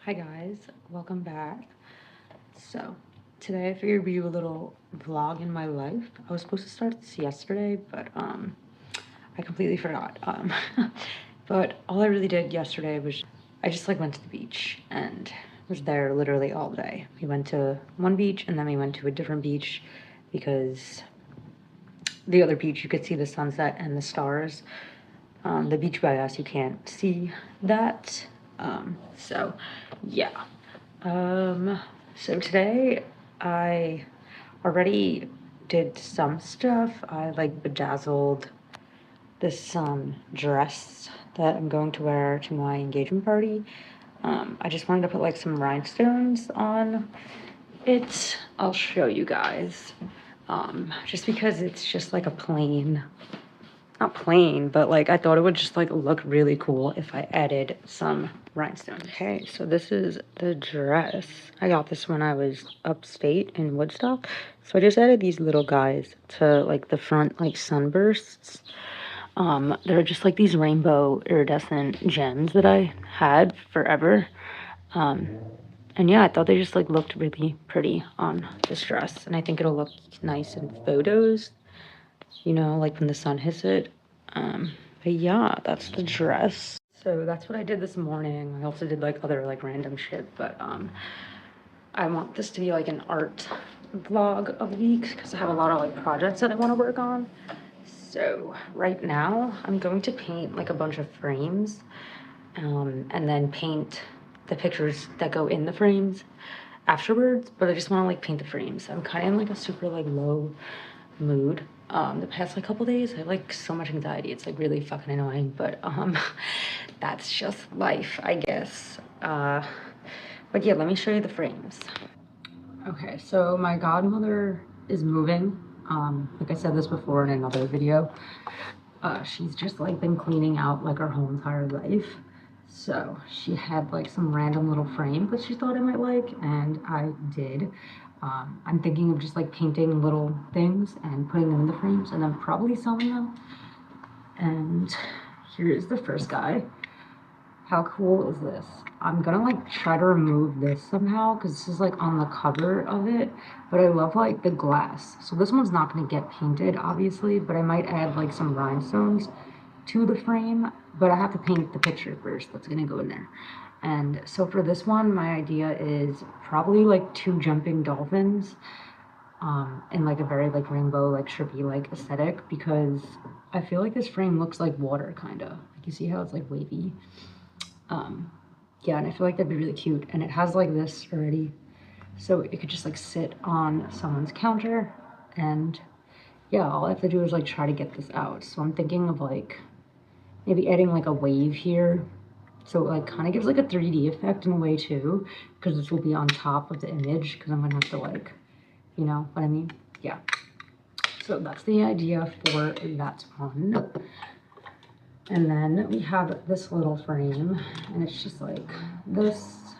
Hi guys, welcome back. So today I figured we'd do a little vlog in my life. I was supposed to start this yesterday, but I completely forgot. But all I really did yesterday was I just like went to the beach and was there literally all day. We went to one beach and then we went to a different beach because the other beach you could see the sunset and the stars. The beach by us you can't see that. So yeah. So today I already did some stuff. I like bedazzled this dress that I'm going to wear to my engagement party. I just wanted to put like some rhinestones on it. I'll show you guys. Just because it's just like a plain, not plain, but like I thought it would just like look really cool if I added some rhinestones. Okay, so this is the dress. I got this when I was upstate in Woodstock. So I just added these little guys to like the front like sunbursts. They're just like these rainbow iridescent gems that I had forever. Um, and yeah, I thought they just like looked really pretty on this dress. And I think it'll look nice in photos, you know, like when the sun hits it. But yeah, that's the dress. So that's what I did this morning. I also did like other like random shit, but I want this to be like an art vlog of the week because I have a lot of like projects that I want to work on. So right now I'm going to paint like a bunch of frames, and then paint the pictures that go in the frames afterwards, but I just want to like paint the frames. I'm kind of in like a super like low mood the past like couple days. I have like so much anxiety. It's like really fucking annoying, but that's just life, I guess. But yeah, let me show you the frames. Okay, so my godmother is moving. Like I said this before in another video. She's just like been cleaning out like her whole entire life. So she had like some random little frames that she thought I might like, and I did. I'm thinking of just like painting little things and putting them in the frames and then probably selling them. And here's the first guy. How cool is this? I'm gonna like try to remove this somehow because this is like on the cover of it, but I love like the glass. So this one's not gonna get painted obviously, but I might add like some rhinestones to the frame, but I have to paint the picture first that's gonna go in there. And so for this one, my idea is probably like two jumping dolphins, in like a very like rainbow, like trippy, like aesthetic, because I feel like this frame looks like water kind of. Like you see how it's like wavy. Yeah, and I feel like that'd be really cute. And it has like this already, so it could just like sit on someone's counter. And yeah, all I have to do is like try to get this out. So I'm thinking of like maybe adding like a wave here, so it like kind of gives like a 3D effect in a way too, because this will be on top of the image, because I'm gonna have to like, you know what I mean? Yeah. So that's the idea for that one. And then we have this little frame, and it's just like this.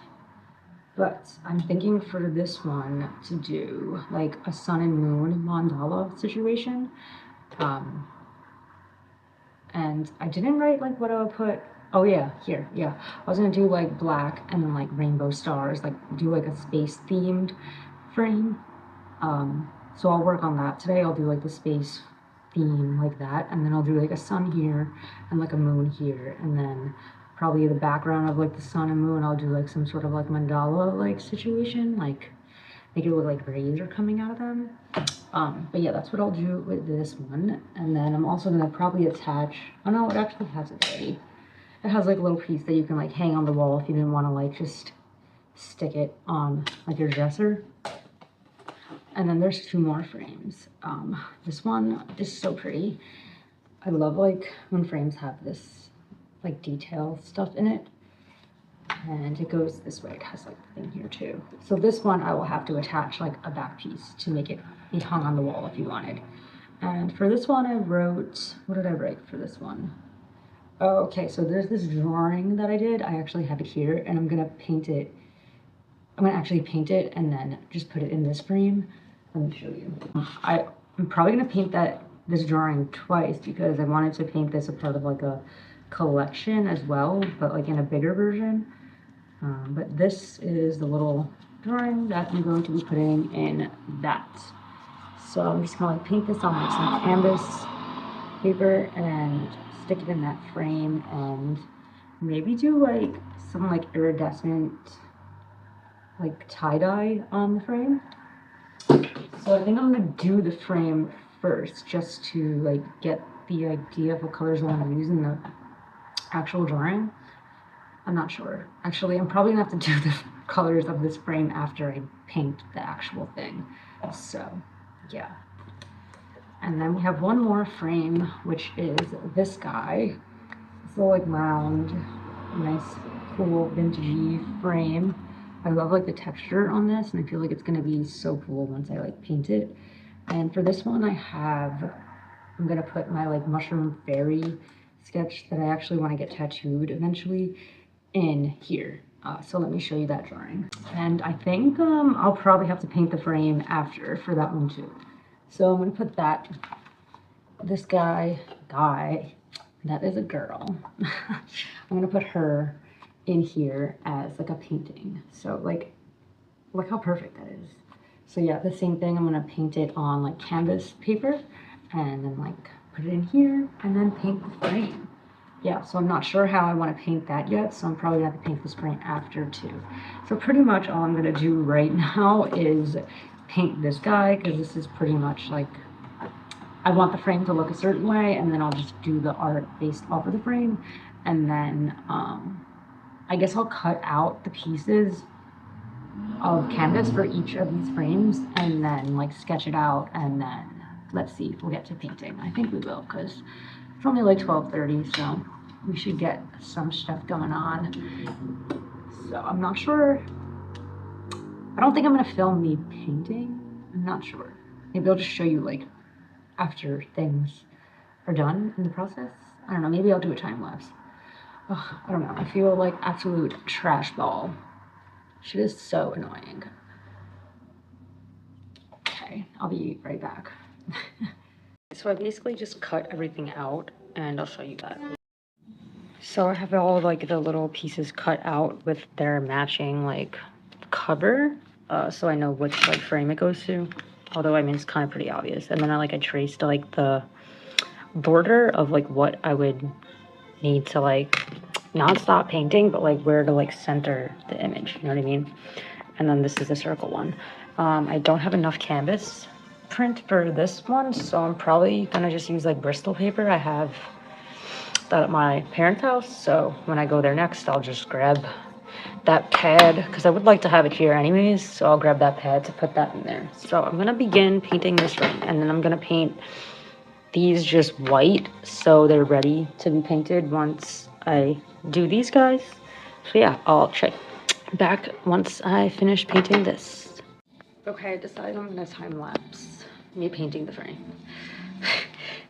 But I'm thinking for this one to do like a sun and moon mandala situation. And I didn't write like what I would put. Oh yeah, here, yeah. I was gonna do like black and then like rainbow stars, like do like a space themed frame. So I'll work on that today. I'll do like the space theme like that, and then I'll do like a sun here and like a moon here, and then probably the background of like the sun and moon, I'll do like some sort of like mandala like situation, like make it look like rays are coming out of them. But yeah, that's what I'll do with this one. And then I'm also gonna probably attach, oh no, it actually has it already. It has like a little piece that you can like hang on the wall if you didn't want to like just stick it on like your dresser. And then there's two more frames. This one is so pretty. I love like when frames have this like detail stuff in it. And it goes this way. It has like the thing here too. So this one I will have to attach like a back piece to make it be hung on the wall if you wanted. And for this one I wrote, what did I write for this one? Oh, okay, so there's this drawing that I did. I actually have it here, and I'm gonna paint it. I'm gonna actually paint it and then just put it in this frame. Let me show you. I'm probably gonna paint this drawing twice because I wanted to paint this a part of like a collection as well, but like in a bigger version. But this is the little drawing that I'm going to be putting in that. So I'm just gonna like paint this on like some canvas paper and stick it in that frame, and maybe do like some like iridescent like tie-dye on the frame. So I think I'm gonna do the frame first just to like get the idea of what colors I want to use in the actual drawing. I'm not sure. Actually, I'm probably gonna have to do the colors of this frame after I paint the actual thing. So, yeah. And then we have one more frame, which is this guy. It's a little like round, nice, cool, vintagey frame. I love like the texture on this, and I feel like it's gonna be so cool once I like paint it. And for this one, I'm gonna put my like mushroom fairy sketch that I actually want to get tattooed eventually in here. So let me show you that drawing. And I think I'll probably have to paint the frame after for that one too. So I'm gonna put this guy, that is a girl. I'm gonna put her in here as like a painting. So like, look how perfect that is. So yeah, the same thing, I'm gonna paint it on like canvas paper and then like put it in here and then paint the frame. Yeah, so I'm not sure how I want to paint that yet, so I'm probably gonna have to paint this frame after too. So pretty much all I'm gonna do right now is paint this guy, because this is pretty much like, I want the frame to look a certain way, and then I'll just do the art based off of the frame. And then I guess I'll cut out the pieces of canvas for each of these frames and then like sketch it out, and then let's see if we'll get to painting. I think we will, because it's only like 12:30, so we should get some stuff going on. So I'm not sure. I don't think I'm gonna film me painting. I'm not sure. Maybe I'll just show you like after things are done in the process. I don't know, maybe I'll do a time lapse. Ugh, I don't know, I feel like absolute trash ball. Shit is so annoying. Okay, I'll be right back. So I basically just cut everything out, and I'll show you that. So I have all like the little pieces cut out with their matching like cover, so I know which like frame it goes to. Although I mean it's kind of pretty obvious. And then I traced like the border of like what I would need to like not stop painting, but like where to like center the image, you know what I mean? And then this is the circle one. I don't have enough canvas print for this one, so I'm probably gonna just use like Bristol paper. I have that at my parents' house, so when I go there next, I'll just grab that pad, because I would like to have it here anyways, so I'll grab that pad to put that in there. So I'm gonna begin painting this ring, and then I'm gonna paint these just white so they're ready to be painted once I do these guys. So yeah, I'll check back once I finish painting this. Okay, I decided I'm gonna time lapse me painting the frame.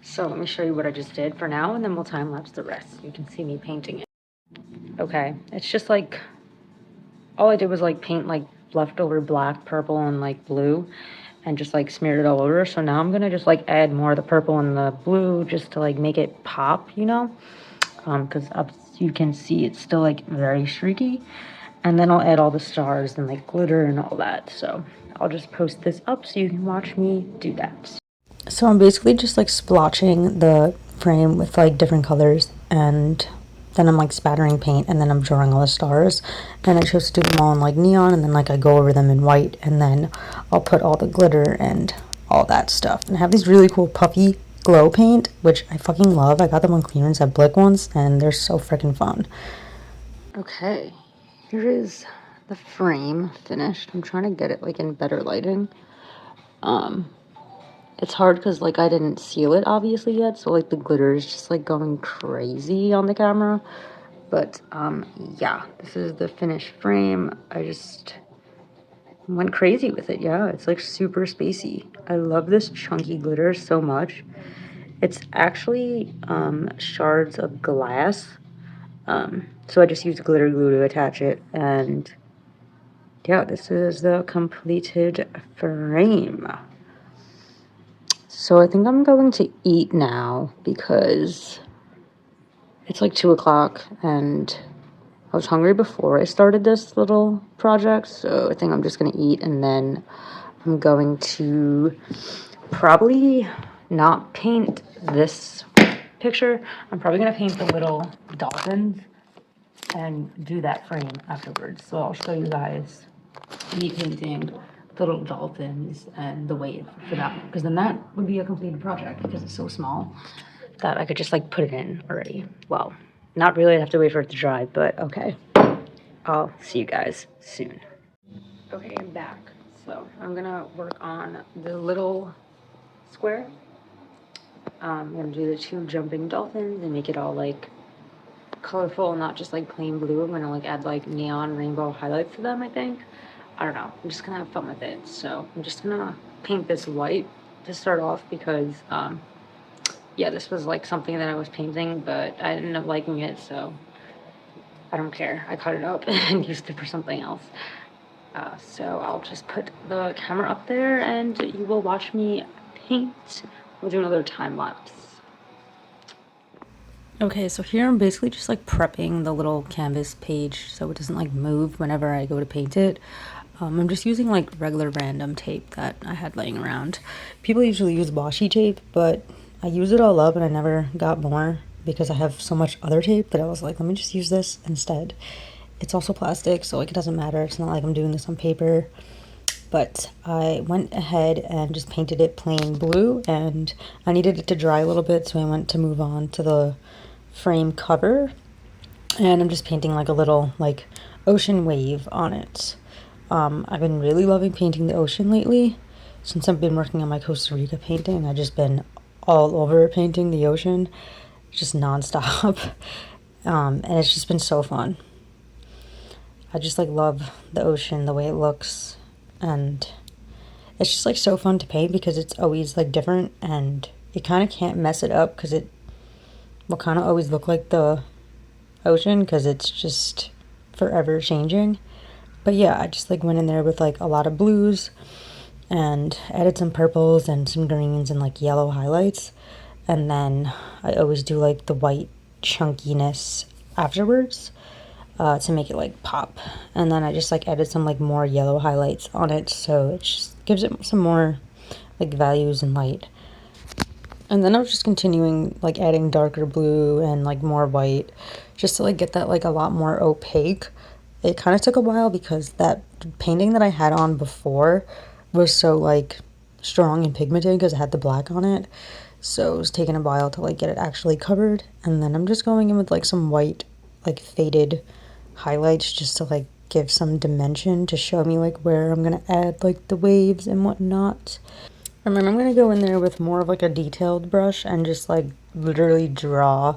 So let me show you what I just did for now, and then we'll time lapse the rest. You can see me painting it. Okay, it's just like, all I did was like paint like leftover black, purple, and like blue, and just like smeared it all over. So now I'm gonna just like add more of the purple and the blue just to like make it pop, you know? Because up you can see it's still like very streaky. And then I'll add all the stars and like glitter and all that. So I'll just post this up so you can watch me do that. So I'm basically just like splotching the frame with like different colors, and then I'm like spattering paint, and then I'm drawing all the stars, and I chose to do them all in like neon, and then like I go over them in white, and then I'll put all the glitter and all that stuff. And I have these really cool puffy glow paint, which I fucking love. I got them on clearance at Blick once, and they're so freaking fun. Okay, here is the frame finished. I'm trying to get it like in better lighting. It's hard because like I didn't seal it obviously yet, so like the glitter is just like going crazy on the camera. But yeah, this is the finished frame. I just went crazy with it. Yeah, it's like super spacey. I love this chunky glitter so much. It's actually shards of glass. So I just used glitter glue to attach it, and yeah, this is the completed frame. So I think I'm going to eat now because it's like 2 o'clock, and I was hungry before I started this little project, so I think I'm just gonna eat, and then I'm going to probably not paint this picture. I'm probably gonna paint the little dolphins and do that frame afterwards. So I'll show you guys me painting the little dolphins and the wave for that, because then that would be a completed project, because it's so small that I could just like put it in already. Well, not really, I'd have to wait for it to dry, but okay. I'll see you guys soon. Okay, I'm back. So I'm gonna work on the little square. I'm gonna do the 2 jumping dolphins and make it all like colorful, not just like plain blue. I'm gonna like add like neon rainbow highlights to them, I think. I don't know. I'm just gonna have fun with it. So I'm just gonna paint this white to start off, because yeah, this was like something that I was painting, but I ended up liking it, so I don't care. I cut it up and used it for something else. So I'll just put the camera up there and you will watch me paint. We'll do another time lapse. Okay, so here I'm basically just like prepping the little canvas page so it doesn't like move whenever I go to paint it. I'm just using like regular random tape that I had laying around. People usually use washi tape, but I use it all up and I never got more because I have so much other tape that I was like, let me just use this instead. It's also plastic, so like it doesn't matter. It's not like I'm doing this on paper. But I went ahead and just painted it plain blue, and I needed it to dry a little bit, so I went to move on to the frame cover. And I'm just painting like a little like ocean wave on it. I've been really loving painting the ocean lately. Since I've been working on my Costa Rica painting, I've just been all over painting the ocean, just nonstop. And it's just been so fun. I just like love the ocean, the way it looks, and it's just like so fun to paint because it's always like different, and you kind of can't mess it up because it will kind of always look like the ocean because it's just forever changing. But yeah, I just like went in there with like a lot of blues and added some purples and some greens and like yellow highlights, and then I always do like the white chunkiness afterwards. To make it like pop, and then I just like added some like more yellow highlights on it, so it just gives it some more like values and light. And then I was just continuing like adding darker blue and like more white, just to like get that like a lot more opaque. It kind of took a while because that painting that I had on before was so like strong and pigmented because it had the black on it, so it was taking a while to like get it actually covered. And then I'm just going in with like some white like faded highlights just to like give some dimension to show me like where I'm gonna add like the waves and whatnot. And then I'm gonna go in there with more of like a detailed brush and just like literally draw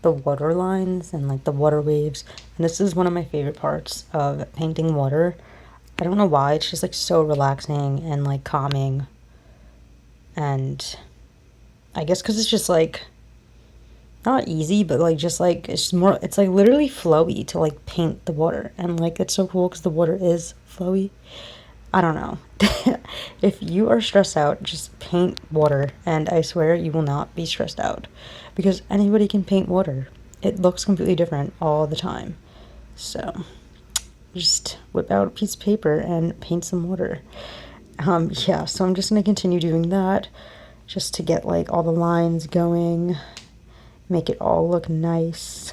the water lines and like the water waves. And this is one of my favorite parts of painting water. I don't know why, it's just like so relaxing and like calming, and I guess because it's just like not easy, but like just like it's more, it's like literally flowy to like paint the water, and like it's so cool because the water is flowy. I don't know. If you are stressed out, just paint water, and I swear you will not be stressed out because anybody can paint water. It looks completely different all the time. So just whip out a piece of paper and paint some water. Yeah, so I'm just gonna continue doing that just to get like all the lines going, make it all look nice.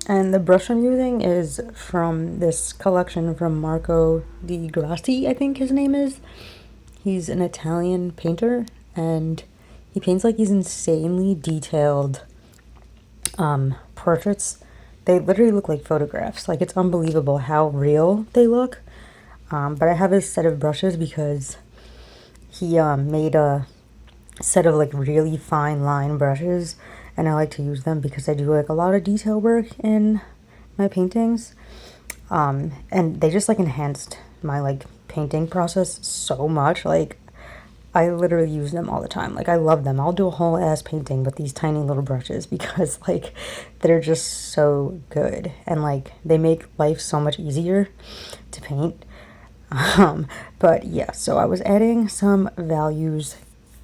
And the brush I'm using is from this collection from Marco di Grassi, I think his name is. He's an Italian painter, and he paints like these insanely detailed portraits. They literally look like photographs. Like, it's unbelievable how real they look. But I have his set of brushes because he made a set of like really fine line brushes, and I like to use them because I do like a lot of detail work in my paintings, and they just like enhanced my like painting process so much. Like, I literally use them all the time. Like, I love them. I'll do a whole ass painting with these tiny little brushes because like they're just so good, and like they make life so much easier to paint. But yeah, so I was adding some values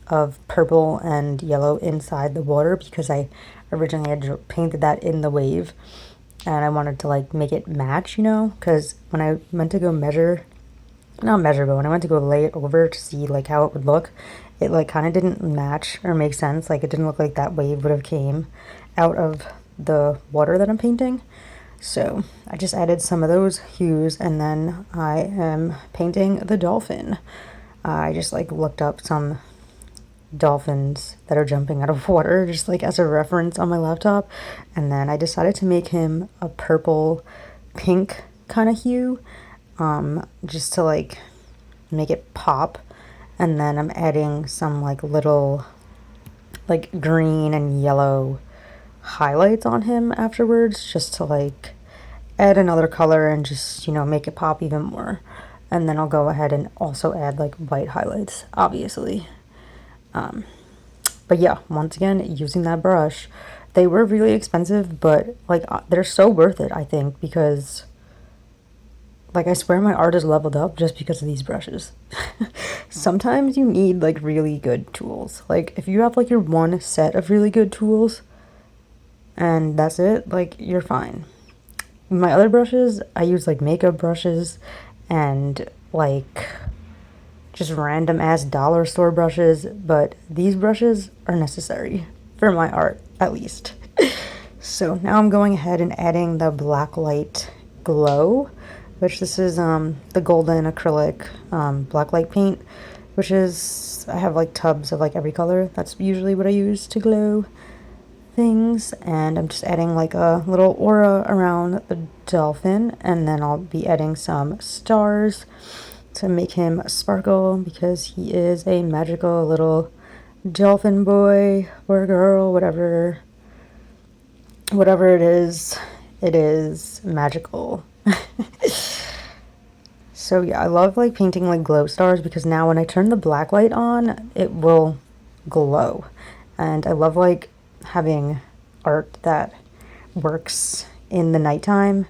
of purple and yellow inside the water because I originally had painted that in the wave, and I wanted to like make it match, you know, because when I went to go measure, not measure, but when I went to go lay it over to see like how it would look, it like kind of didn't match or make sense. Like it didn't look like that wave would have came out of the water that I'm painting. So I just added some of those hues, and then I am painting the dolphin. I just like looked up some dolphins that are jumping out of water just like as a reference on my laptop, and then I decided to make him a purple pink kind of hue, just to like make it pop. And then I'm adding some like little like green and yellow highlights on him afterwards, just to like add another color and just, you know, make it pop even more. And then I'll go ahead and also add like white highlights, obviously. But yeah, once again, using that brush, they were really expensive, but like they're so worth it, I think, because like I swear my art is leveled up just because of these brushes. Sometimes you need like really good tools. Like if you have like your one set of really good tools and that's it, like you're fine. My other brushes, I use like makeup brushes and like just random ass dollar store brushes, but these brushes are necessary for my art, at least. So now I'm going ahead and adding the Blacklight Glow, which this is the golden acrylic blacklight paint, which is, I have like tubs of like every color. That's usually what I use to glow things, and I'm just adding like a little aura around the dolphin, and then I'll be adding some stars to make him sparkle because he is a magical little dolphin boy or girl, whatever it is magical. So yeah, I love like painting like glow stars because now when I turn the black light on, it will glow. And I love like having art that works in the nighttime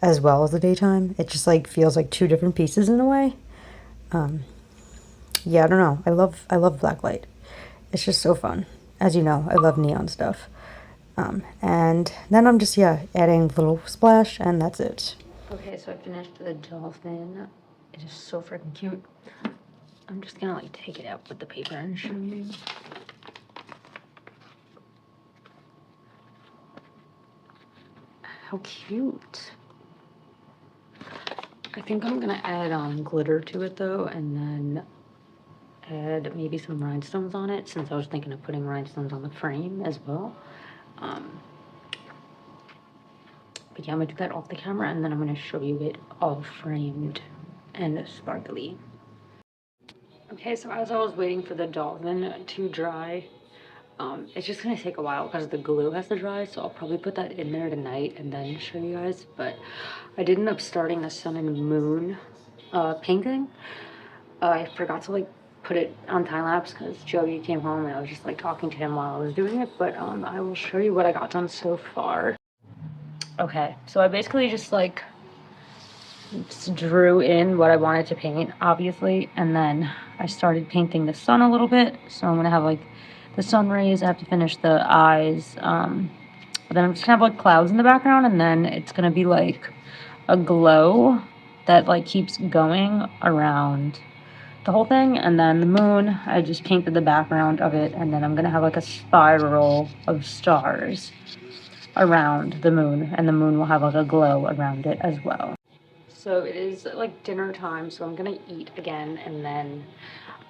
as well as the daytime. It just like feels like two different pieces in a way. Yeah, I don't know. I love black light. It's just so fun. As you know, I love neon stuff. And then I'm just, yeah, adding a little splash, and that's it. Okay, so I finished the dolphin. It is so freaking cute. I'm just gonna like take it out with the paper and show you. How cute. I think I'm gonna add glitter to it though, and then add maybe some rhinestones on it, since I was thinking of putting rhinestones on the frame as well. But yeah, I'm gonna do that off the camera, and then I'm gonna show you it all framed and sparkly. Okay, so as I was waiting for the dolphin to dry, it's just gonna take a while because the glue has to dry, so I'll probably put that in there tonight and then show you guys. But I did end up starting the sun and moon painting. I forgot to like put it on time lapse because Joey came home and I was just like talking to him while I was doing it. But I will show you what I got done so far. Okay, so I basically just like drew in what I wanted to paint, obviously, and then I started painting the sun a little bit. So I'm gonna have like the sun rays. I have to finish the eyes. But then I'm just gonna have like clouds in the background, and then it's gonna be like a glow that like keeps going around the whole thing. And then the moon, I just painted the background of it, and then I'm gonna have like a spiral of stars around the moon, and the moon will have like a glow around it as well. So it is like dinner time, so I'm gonna eat again, and then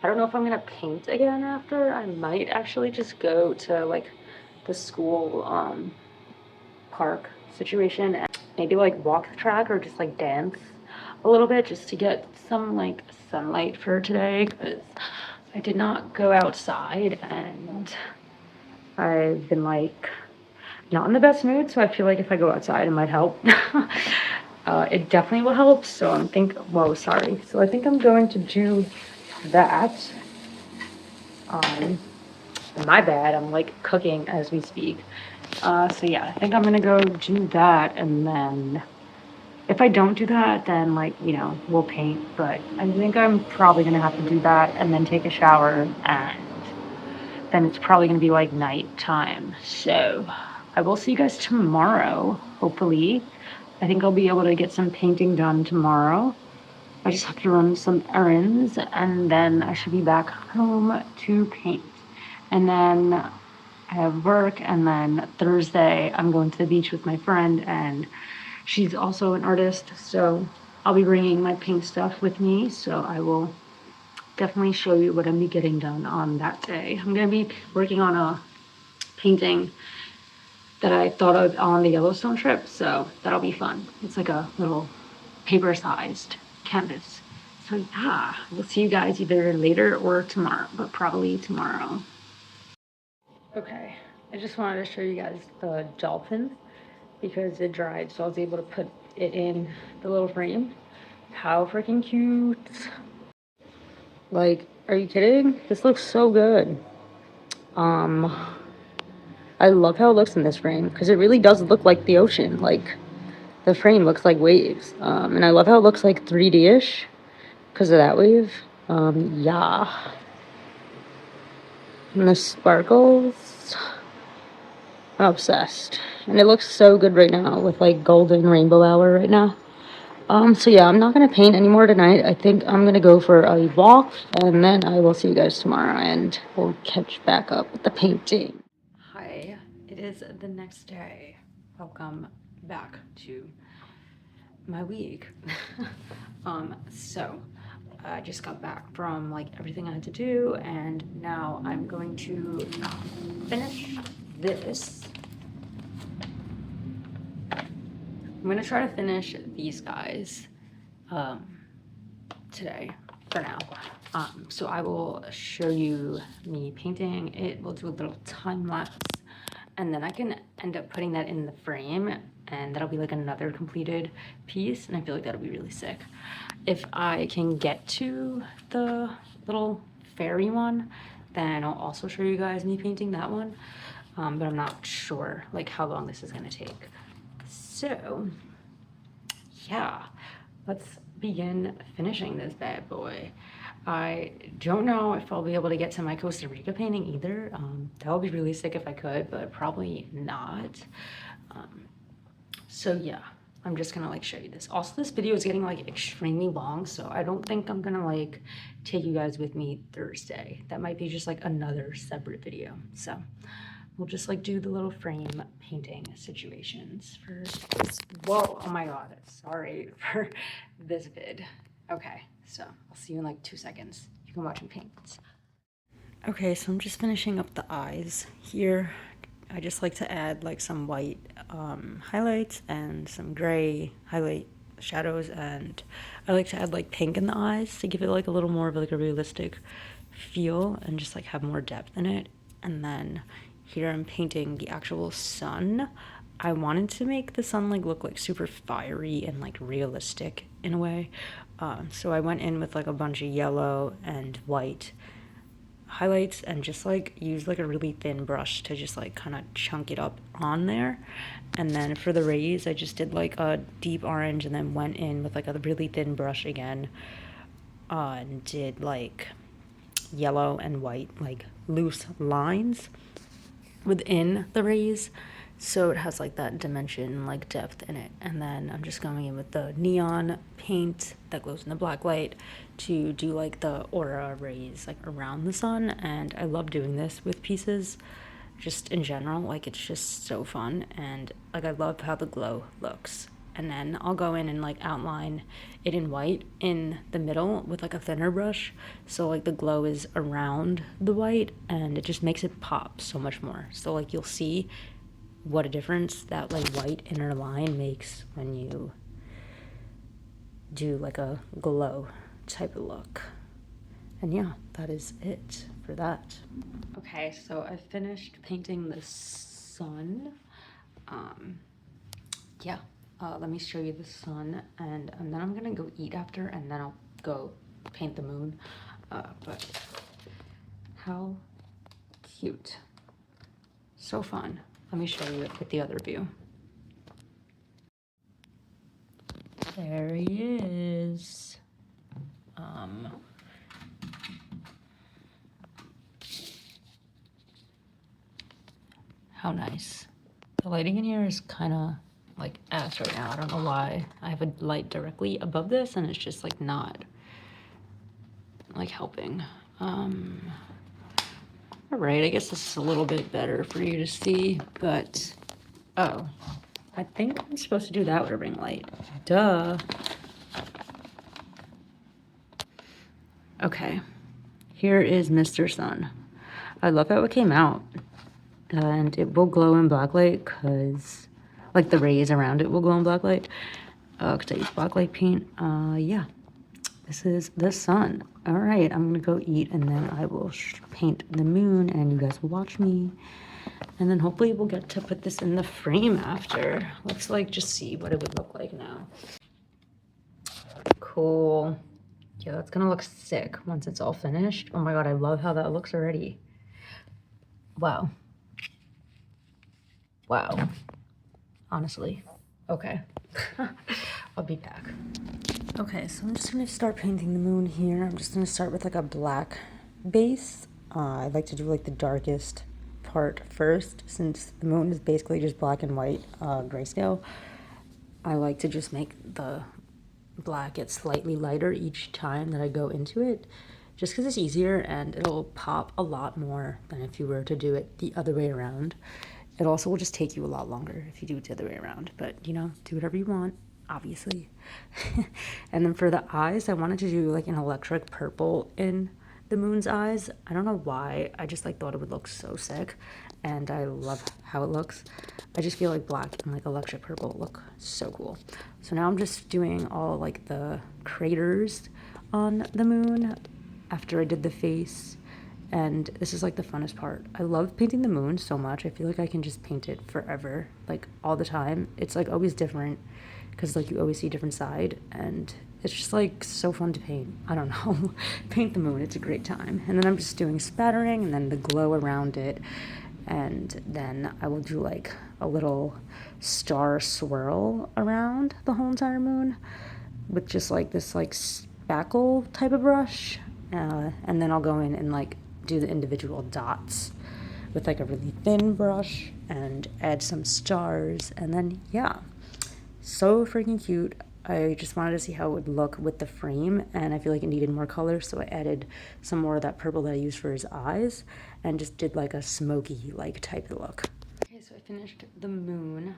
I don't know if I'm gonna paint again after. I might actually just go to like the school park situation and maybe like walk the track or just like dance a little bit just to get some like sunlight for today, because I did not go outside and I've been like not in the best mood, so I feel like if I go outside it might help. It definitely will help, so I'm so I think I'm going to do that. My bad, I'm like cooking as we speak. So yeah, I think I'm gonna go do that, and then if I don't do that, then like, you know, we'll paint. But I think I'm probably gonna have to do that and then take a shower, and then it's probably gonna be like nighttime. So I will see you guys tomorrow, hopefully. I think I'll be able to get some painting done tomorrow. I just have to run some errands, and then I should be back home to paint. And then I have work, and then Thursday I'm going to the beach with my friend, and she's also an artist, so I'll be bringing my paint stuff with me, so I will definitely show you what I'm getting done on that day. I'm going to be working on a painting that I thought of on the Yellowstone trip, so that'll be fun. It's like a little paper-sized canvas. So yeah, we'll see you guys either later or tomorrow, but probably tomorrow. Okay, I just wanted to show you guys the dolphin because it dried, so I was able to put it in the little frame. How freaking cute. Like, are you kidding? This looks so good. I love how it looks in this frame because it really does look like the ocean. Like, the frame looks like waves. And I love how it looks like 3D-ish because of that wave. Yeah. And the sparkles. I'm obsessed. And it looks so good right now with like golden rainbow hour right now. So yeah, I'm not gonna paint anymore tonight. I think I'm gonna go for a walk and then I will see you guys tomorrow and we'll catch back up with the painting. Hi, it is the next day. Welcome back to my week. So I just got back from like everything I had to do, and now I'm going to finish this. I'm gonna try to finish these guys today for now. So I will show you me painting it. We'll do a little time lapse, and then I can end up putting that in the frame, and that'll be like another completed piece, and I feel like that'll be really sick. If I can get to the little fairy one, then I'll also show you guys me painting that one, but I'm not sure like how long this is gonna take. So yeah, let's begin finishing this bad boy. I don't know if I'll be able to get to my Costa Rica painting either. That would be really sick if I could, but probably not. So yeah, I'm just gonna like show you this. Also, this video is getting like extremely long, so I don't think I'm gonna like take you guys with me Thursday. That might be just like another separate video. So we'll just like do the little frame painting situations for this. Whoa, oh my god, sorry for this vid. Okay, so I'll see you in like 2 seconds. You can watch me paint. Okay, so I'm just finishing up the eyes here. I just like to add like some white highlights and some gray highlight shadows, and I like to add like pink in the eyes to give it like a little more of like a realistic feel and just like have more depth in it. And then here I'm painting the actual sun. I wanted to make the sun like look like super fiery and like realistic in a way, so I went in with like a bunch of yellow and white highlights and just like use like a really thin brush to just like kind of chunk it up on there. And then for the rays I just did like a deep orange and then went in with like a really thin brush again, and did like yellow and white like loose lines within the rays, so it has like that dimension, like depth in it. And then I'm just going in with the neon paint that glows in the black light to do like the aura rays like around the sun. And I love doing this with pieces just in general, like it's just so fun, and like I love how the glow looks. And then I'll go in and like outline it in white in the middle with like a thinner brush, so like the glow is around the white and it just makes it pop so much more. So like you'll see what a difference that like white inner line makes when you do like a glow type of look. And yeah, that is it for that. Okay, so I finished painting the sun. Yeah, let me show you the sun, and then I'm gonna go eat after, and then I'll go paint the moon. But how cute. So fun. Let me show you it with the other view. There he is. How nice. The lighting in here is kind of like ass right now. I don't know why. I have a light directly above this and it's just like not like helping. All right, I guess this is a little bit better for you to see, but oh, I think I'm supposed to do that with a ring light. Duh. Okay, here is Mr. Sun. I love how it came out. And it will glow in blacklight because, like, the rays around it will glow in blacklight. Because I use blacklight paint. Yeah. This is the sun. All right, I'm gonna go eat and then I will paint the moon and you guys will watch me. And then hopefully we'll get to put this in the frame after. Let's like just see what it would look like now. Cool. Yeah, that's gonna look sick once it's all finished. Oh my god, I love how that looks already. Wow. Wow. Honestly. Okay. I'll be back. Okay, so I'm just gonna start painting the moon here. I'm just gonna start with like a black base. I like to do like the darkest part first, since the moon is basically just black and white grayscale. I like to just make the black get slightly lighter each time that I go into it, just because it's easier and it'll pop a lot more than if you were to do it the other way around. It also will just take you a lot longer if you do it the other way around, but you know, do whatever you want, obviously. And then for the eyes, I wanted to do like an electric purple in the moon's eyes. I don't know why, I just like thought it would look so sick, and I love how it looks. I just feel like black and like electric purple look so cool. So now I'm just doing all like the craters on the moon after I did the face. And this is like the funnest part. I love painting the moon so much. I feel like I can just paint it forever, like all the time. It's like always different because like you always see a different side, and it's just like so fun to paint. I don't know. Paint the moon, it's a great time. And then I'm just doing spattering and then the glow around it. And then I will do like a little star swirl around the whole entire moon with just like this like spackle type of brush. And then I'll go in and like do the individual dots with like a really thin brush and add some stars, and then yeah, so freaking cute. I just wanted to see how it would look with the frame, and I feel like it needed more color, so I added some more of that purple that I used for his eyes and just did like a smoky like type of look. Okay, so I finished the moon.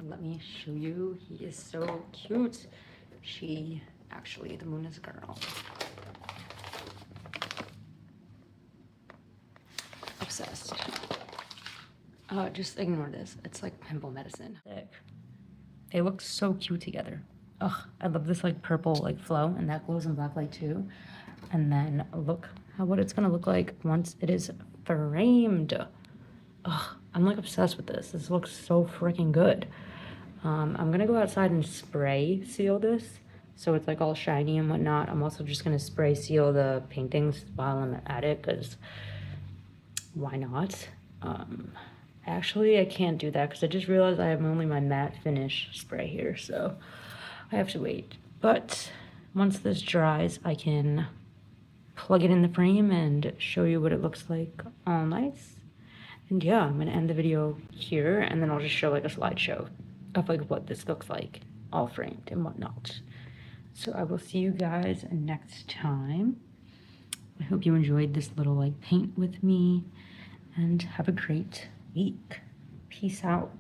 Let me show you. He is so cute. The moon is a girl. Obsessed. Just ignore this. It's like pimple medicine. They look so cute together. Ugh, I love this like purple like flow, and that glows in black light too. And then look what it's gonna look like once it is framed. Ugh, I'm like obsessed with this. This looks so freaking good. I'm gonna go outside and spray seal this so it's like all shiny and whatnot. I'm also just gonna spray seal the paintings while I'm at it, because why not? Actually, I can't do that because I just realized I have only my matte finish spray here, so I have to wait. But once this dries, I can plug it in the frame and show you what it looks like all nice. And yeah, I'm gonna end the video here, and then I'll just show like a slideshow of like what this looks like all framed and whatnot. So I will see you guys next time. I hope you enjoyed this little like paint with me, and have a great week. Peace out.